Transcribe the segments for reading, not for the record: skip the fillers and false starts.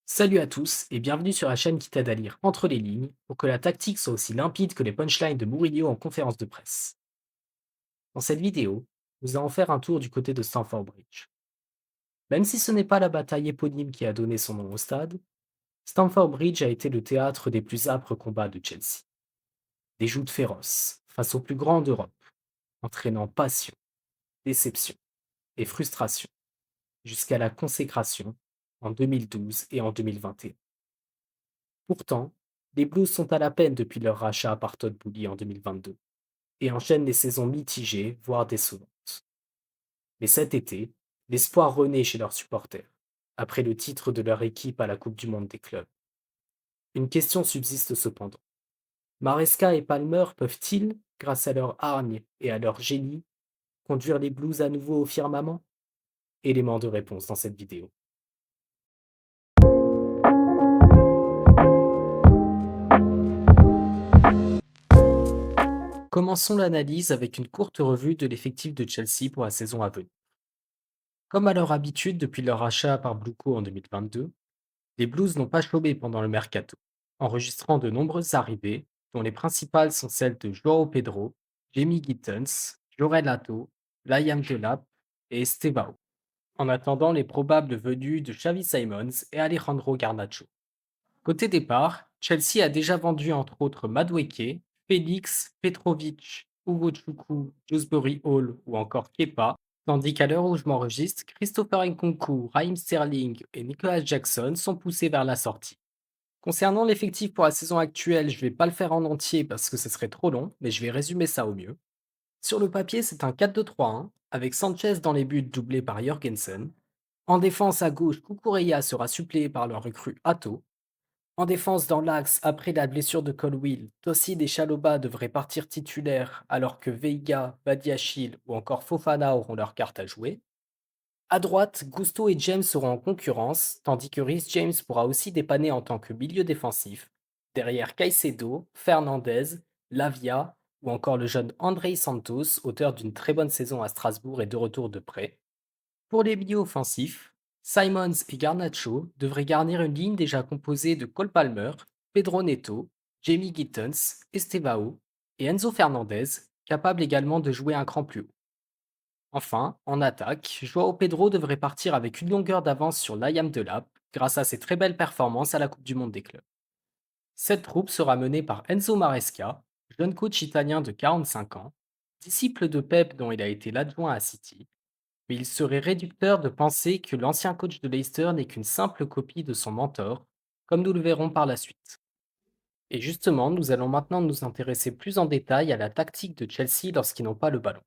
Salut à tous et bienvenue sur la chaîne qui t'aide à lire entre les lignes pour que la tactique soit aussi limpide que les punchlines de Mourinho en conférence de presse. Dans cette vidéo, nous allons faire un tour du côté de Stamford Bridge. Même si ce n'est pas la bataille éponyme qui a donné son nom au stade, Stamford Bridge a été le théâtre des plus âpres combats de Chelsea. Des joutes féroces face aux plus grands d'Europe, entraînant passion, déception et frustration jusqu'à la consécration en 2012 et en 2021. Pourtant, les Blues sont à la peine depuis leur rachat par Todd Boehly en 2022 et enchaînent des saisons mitigées, voire décevantes. Mais cet été, l'espoir renaît chez leurs supporters, après le titre de leur équipe à la Coupe du Monde des clubs. Une question subsiste cependant. Maresca et Palmer peuvent-ils, grâce à leur hargne et à leur génie, conduire les Blues à nouveau au firmament? Élément de réponse dans cette vidéo. Commençons l'analyse avec une courte revue de l'effectif de Chelsea pour la saison à venir. Comme à leur habitude depuis leur rachat par Blueco en 2022, les Blues n'ont pas chômé pendant le mercato, enregistrant de nombreuses arrivées, dont les principales sont celles de Joao Pedro, Jamie Gittens, Jorel Hato, Liam Delap et Estevao, en attendant les probables venues de Xavi Simons et Alejandro Garnacho. Côté départ, Chelsea a déjà vendu entre autres Madueke, Félix, Petrovic, Hugo Chukwu, Dewsbury Hall ou encore Kepa, tandis qu'à l'heure où je m'enregistre, Christopher Nkunku, Raheem Sterling et Nicolas Jackson sont poussés vers la sortie. Concernant l'effectif pour la saison actuelle, je vais pas le faire en entier parce que ce serait trop long, mais je vais résumer ça au mieux. Sur le papier, c'est un 4-2-3-1, avec Sanchez dans les buts doublé par Jorgensen. En défense à gauche, Kukureya sera suppléé par le recrue Atto. En défense dans l'axe, après la blessure de Colwill, Tosin et Chalobah devraient partir titulaires alors que Veiga, Badiachil ou encore Fofana auront leur carte à jouer. À droite, Gusto et James seront en concurrence, tandis que Rhys James pourra aussi dépanner en tant que milieu défensif, derrière Caicedo, Fernandez, Lavia ou encore le jeune Andrei Santos, auteur d'une très bonne saison à Strasbourg et de retour de prêt. Pour les milieux offensifs, Simons et Garnacho devraient garnir une ligne déjà composée de Cole Palmer, Pedro Neto, Jamie Gittens, Estevao et Enzo Fernandez, capable également de jouer un cran plus haut. Enfin, en attaque, Joao Pedro devrait partir avec une longueur d'avance sur Liam Delap grâce à ses très belles performances à la Coupe du Monde des clubs. Cette troupe sera menée par Enzo Maresca, jeune coach italien de 45 ans, disciple de Pep dont il a été l'adjoint à City, mais il serait réducteur de penser que l'ancien coach de Leicester n'est qu'une simple copie de son mentor, comme nous le verrons par la suite. Et justement, nous allons maintenant nous intéresser plus en détail à la tactique de Chelsea lorsqu'ils n'ont pas le ballon.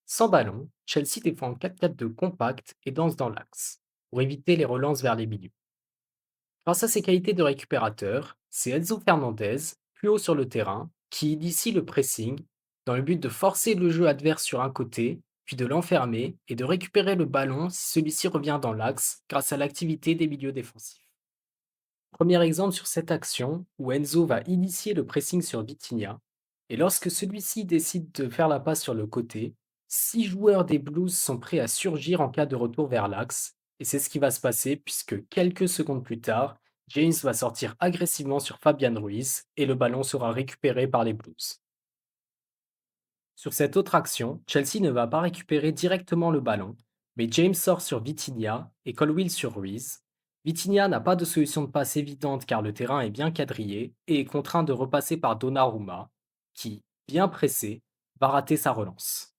Sans ballon, Chelsea défend en 4-4-2 compact et danse dans l'axe, pour éviter les relances vers les milieux. Grâce à ses qualités de récupérateur, c'est Enzo Fernandez, plus haut sur le terrain, qui initie le pressing, dans le but de forcer le jeu adverse sur un côté, puis de l'enfermer et de récupérer le ballon si celui-ci revient dans l'axe grâce à l'activité des milieux défensifs. Premier exemple sur cette action où Enzo va initier le pressing sur Vitinha, et lorsque celui-ci décide de faire la passe sur le côté, 6 joueurs des Blues sont prêts à surgir en cas de retour vers l'axe, et c'est ce qui va se passer puisque quelques secondes plus tard, James va sortir agressivement sur Fabian Ruiz et le ballon sera récupéré par les Blues. Sur cette autre action, Chelsea ne va pas récupérer directement le ballon, mais James sort sur Vitinha et Colwill sur Ruiz. Vitinha n'a pas de solution de passe évidente car le terrain est bien quadrillé et est contraint de repasser par Donnarumma, qui, bien pressé, va rater sa relance.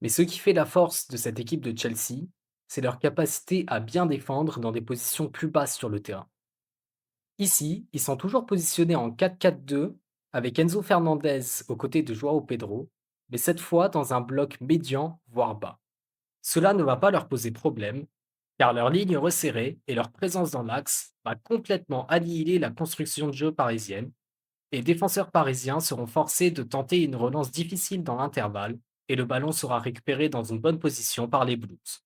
Mais ce qui fait la force de cette équipe de Chelsea, c'est leur capacité à bien défendre dans des positions plus basses sur le terrain. Ici, ils sont toujours positionnés en 4-4-2 avec Enzo Fernandez aux côtés de Joao Pedro, mais cette fois dans un bloc médian, voire bas. Cela ne va pas leur poser problème, car leur ligne resserrée et leur présence dans l'axe va complètement annihiler la construction de jeu parisienne, et les défenseurs parisiens seront forcés de tenter une relance difficile dans l'intervalle, et le ballon sera récupéré dans une bonne position par les Blues.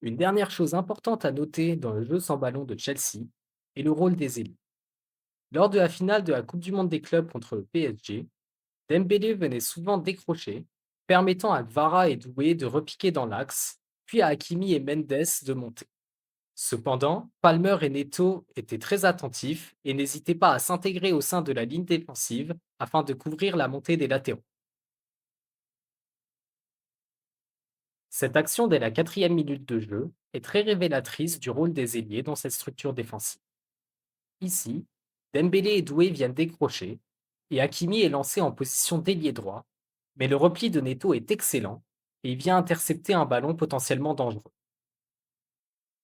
Une dernière chose importante à noter dans le jeu sans ballon de Chelsea est le rôle des ailiers. Lors de la finale de la Coupe du monde des clubs contre le PSG, Dembélé venait souvent décrocher, permettant à Kvara et Doué de repiquer dans l'axe, puis à Hakimi et Mendes de monter. Cependant, Palmer et Neto étaient très attentifs et n'hésitaient pas à s'intégrer au sein de la ligne défensive afin de couvrir la montée des latéraux. Cette action dès la 4e minute de jeu est très révélatrice du rôle des ailiers dans cette structure défensive. Ici, Dembélé et Doué viennent décrocher et Hakimi est lancé en position d'ailier droit, mais le repli de Neto est excellent et il vient intercepter un ballon potentiellement dangereux.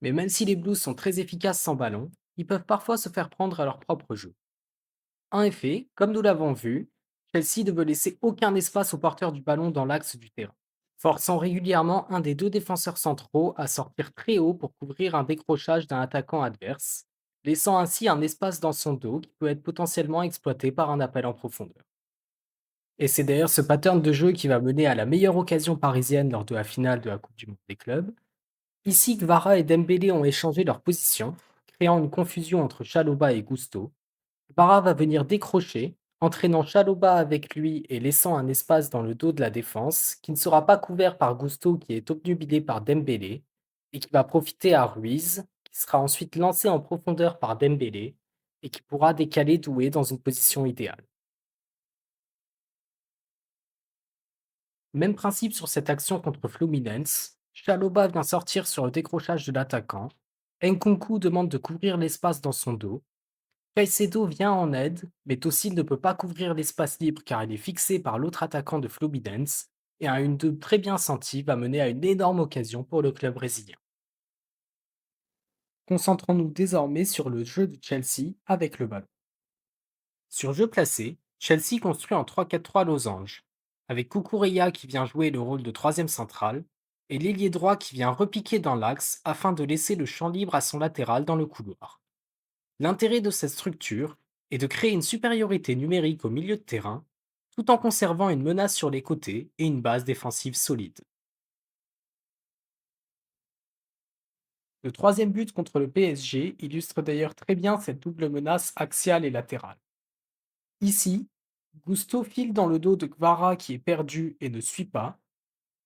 Mais même si les Blues sont très efficaces sans ballon, ils peuvent parfois se faire prendre à leur propre jeu. En effet, comme nous l'avons vu, Chelsea ne veut laisser aucun espace au porteur du ballon dans l'axe du terrain, forçant régulièrement un des deux défenseurs centraux à sortir très haut pour couvrir un décrochage d'un attaquant adverse, laissant ainsi un espace dans son dos qui peut être potentiellement exploité par un appel en profondeur. Et c'est d'ailleurs ce pattern de jeu qui va mener à la meilleure occasion parisienne lors de la finale de la Coupe du Monde des clubs. Ici, Kvara et Dembélé ont échangé leurs positions, créant une confusion entre Chalobah et Gusto. Kvara va venir décrocher, entraînant Chalobah avec lui et laissant un espace dans le dos de la défense, qui ne sera pas couvert par Gusto qui est obnubilé par Dembélé, et qui va profiter à Ruiz, qui sera ensuite lancé en profondeur par Dembélé, et qui pourra décaler Doué dans une position idéale. Même principe sur cette action contre Fluminense. Chalobah vient sortir sur le décrochage de l'attaquant. Nkunku demande de couvrir l'espace dans son dos. Caicedo vient en aide, mais Tosin ne peut pas couvrir l'espace libre car il est fixé par l'autre attaquant de Fluminense. Et un 1-2 très bien senti va mener à une énorme occasion pour le club brésilien. Concentrons-nous désormais sur le jeu de Chelsea avec le ballon. Sur jeu placé, Chelsea construit en 3-4-3 losange, avec Cucurella qui vient jouer le rôle de troisième central, et l'ailier droit qui vient repiquer dans l'axe afin de laisser le champ libre à son latéral dans le couloir. L'intérêt de cette structure est de créer une supériorité numérique au milieu de terrain, tout en conservant une menace sur les côtés et une base défensive solide. Le troisième but contre le PSG illustre d'ailleurs très bien cette double menace axiale et latérale. Ici, Gusto file dans le dos de Kvara qui est perdu et ne suit pas,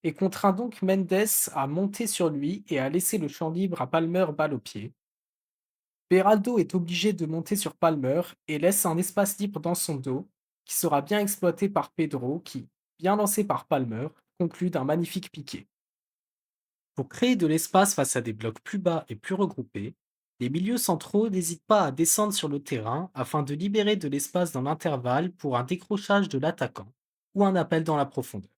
et contraint donc Mendes à monter sur lui et à laisser le champ libre à Palmer balle au pied. Beraldo est obligé de monter sur Palmer et laisse un espace libre dans son dos, qui sera bien exploité par Pedro qui, bien lancé par Palmer, conclut d'un magnifique piqué. Pour créer de l'espace face à des blocs plus bas et plus regroupés, les milieux centraux n'hésitent pas à descendre sur le terrain afin de libérer de l'espace dans l'intervalle pour un décrochage de l'attaquant ou un appel dans la profondeur.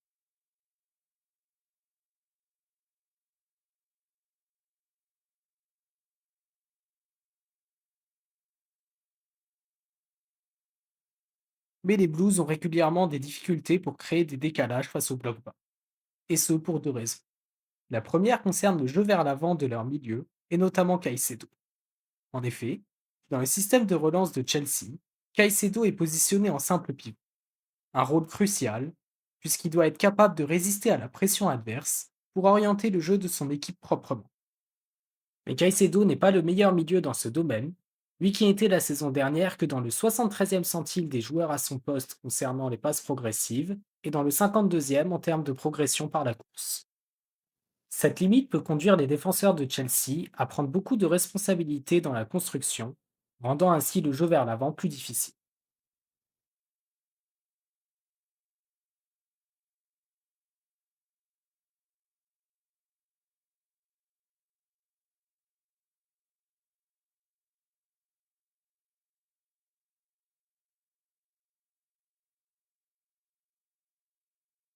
Mais les Blues ont régulièrement des difficultés pour créer des décalages face au bloc bas, et ce pour deux raisons. La première concerne le jeu vers l'avant de leur milieu, et notamment Caicedo. En effet, dans le système de relance de Chelsea, Caicedo est positionné en simple pivot, un rôle crucial, puisqu'il doit être capable de résister à la pression adverse pour orienter le jeu de son équipe proprement. Mais Caicedo n'est pas le meilleur milieu dans ce domaine, lui qui était la saison dernière que dans le 73e centile des joueurs à son poste concernant les passes progressives et dans le 52e en termes de progression par la course. Cette limite peut conduire les défenseurs de Chelsea à prendre beaucoup de responsabilités dans la construction, rendant ainsi le jeu vers l'avant plus difficile.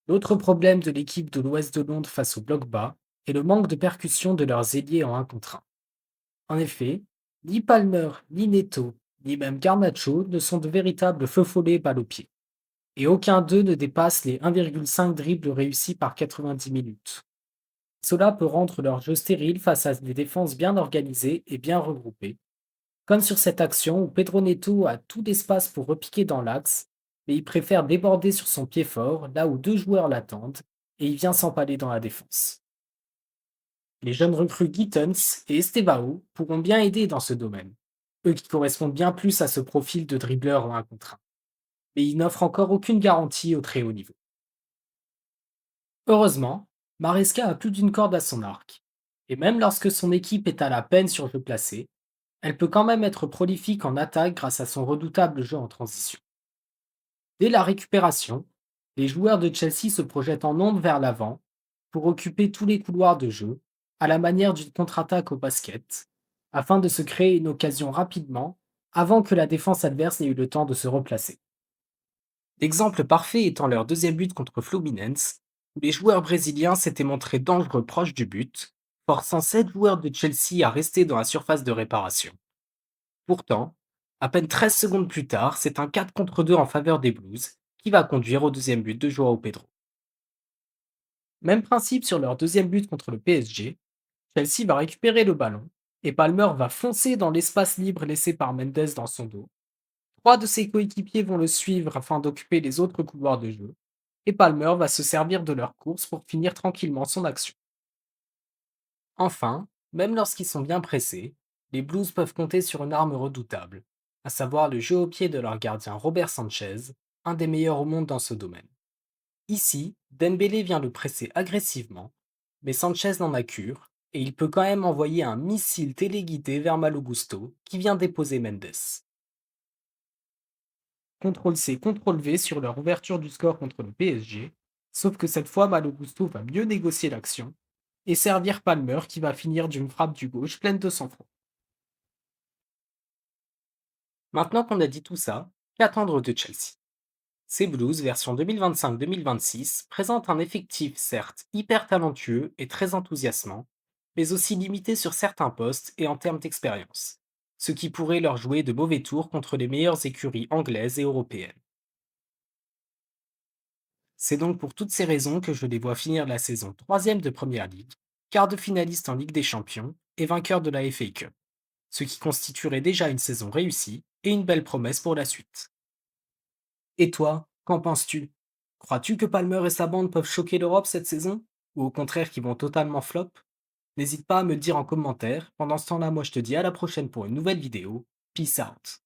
L'autre problème de l'équipe de l'Ouest de Londres face au bloc bas est le manque de percussion de leurs ailiers en 1 contre 1. En effet, ni Palmer, ni Neto, ni même Garnacho ne sont de véritables feux follets balle au pied, et aucun d'eux ne dépasse les 1,5 dribbles réussis par 90 minutes. Cela peut rendre leur jeu stérile face à des défenses bien organisées et bien regroupées, comme sur cette action où Pedro Neto a tout l'espace pour repiquer dans l'axe, mais il préfère déborder sur son pied fort là où deux joueurs l'attendent, et il vient s'empaler dans la défense. Les jeunes recrues Gittens et Estevao pourront bien aider dans ce domaine, eux qui correspondent bien plus à ce profil de dribbleur en 1 contre 1, mais ils n'offrent encore aucune garantie au très haut niveau. Heureusement, Maresca a plus d'une corde à son arc. Et même lorsque son équipe est à la peine sur jeu placé, elle peut quand même être prolifique en attaque grâce à son redoutable jeu en transition. Dès la récupération, les joueurs de Chelsea se projettent en ombre vers l'avant pour occuper tous les couloirs de jeu, à la manière d'une contre-attaque au basket, afin de se créer une occasion rapidement avant que la défense adverse n'ait eu le temps de se replacer. L'exemple parfait étant leur deuxième but contre Fluminense, où les joueurs brésiliens s'étaient montrés dangereux proches du but, forçant 7 joueurs de Chelsea à rester dans la surface de réparation. Pourtant, à peine 13 secondes plus tard, c'est un 4 contre 2 en faveur des Blues qui va conduire au deuxième but de Joao Pedro. Même principe sur leur deuxième but contre le PSG, Chelsea va récupérer le ballon et Palmer va foncer dans l'espace libre laissé par Mendes dans son dos. Trois de ses coéquipiers vont le suivre afin d'occuper les autres couloirs de jeu et Palmer va se servir de leur course pour finir tranquillement son action. Enfin, même lorsqu'ils sont bien pressés, les Blues peuvent compter sur une arme redoutable, à savoir le jeu au pied de leur gardien Robert Sanchez, un des meilleurs au monde dans ce domaine. Ici, Dembélé vient le presser agressivement, mais Sanchez n'en a cure, et il peut quand même envoyer un missile téléguidé vers Malo Gusto, qui vient déposer Mendes. CTRL-C, CTRL-V sur leur ouverture du score contre le PSG, sauf que cette fois Malo Gusto va mieux négocier l'action, et servir Palmer qui va finir d'une frappe du gauche pleine de sang-froid. Maintenant qu'on a dit tout ça, qu'attendre de Chelsea? Ces Blues version 2025-2026 présentent un effectif certes hyper talentueux et très enthousiasmant, mais aussi limité sur certains postes et en termes d'expérience, ce qui pourrait leur jouer de mauvais tours contre les meilleures écuries anglaises et européennes. C'est donc pour toutes ces raisons que je les vois finir la saison troisième de Première Ligue, quart de finaliste en Ligue des Champions et vainqueur de la FA Cup, ce qui constituerait déjà une saison réussie et une belle promesse pour la suite. Et toi, qu'en penses-tu? Crois-tu que Palmer et sa bande peuvent choquer l'Europe cette saison? Ou au contraire qu'ils vont totalement flop? N'hésite pas à me le dire en commentaire. Pendant ce temps-là, moi je te dis à la prochaine pour une nouvelle vidéo. Peace out.